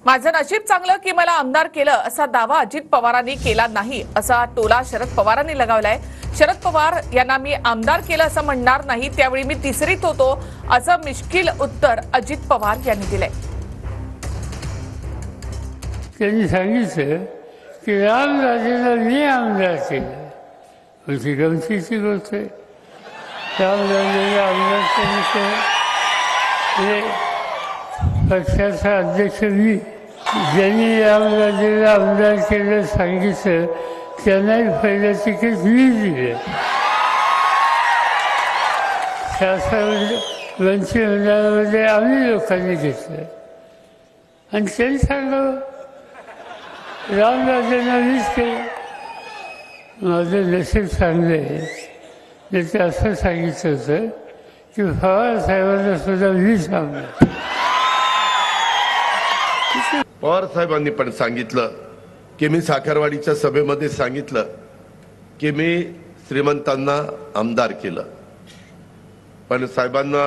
माझं नशीब चांगलं की मला आमदार केलं असा दावा अजित पवारांनी केला नाही असा टोला शरद पवारांनी लगावलाय। शरद पवार यांना मी आमदार केलं असं म्हणणार नाही, त्यावेळी मी तिसरीत होतो असं मिश्किल उत्तर अजित पवार यांनी दिलंय। त्यांनी सांगितलं की रामराजेला मी आमदार केलं, म्हणजे गमतीची गोष्ट आहे। रामराजेला आमदार केलं पक्षाचा अध्यक्ष मी, ज्यांनी रामराजेला आमदार केलं सांगितलं त्यांनाही पहिलं तिकीट मी दिलं। शासन मंत्रिमंडळामध्ये आम्ही लोकांनी घेतलं आणि त्यांनी सांगावं रामराजेंना मीच केलं। माझं नशीब चांगलं आहे, ते असं सांगितलं होतं की पवार साहेबांना सुद्धा मीच आमदार। पवार साहेबांनी पण सांगितलं की मी साखरवाडीच्या सभेमध्ये सांगितलं की मी श्रीमंतांना आमदार केलं, पण साहेबांना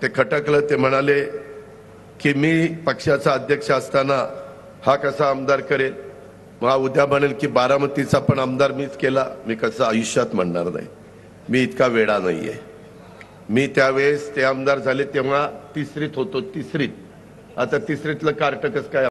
ते खटकलं। ते म्हणाले की मी पक्षाचा अध्यक्ष असताना हा कसा आमदार करेल, मग उद्या म्हणेल की बारामतीचा पण आमदार मीच केला। मी कसं आयुष्यात म्हणणार नाही, मी इतका वेडा नाहीये। मी त्यावेळेस ते आमदार झाले तेव्हा तिसरीत होतो, तिसरीत। आता तिसरीतलं कार्ट कसं काय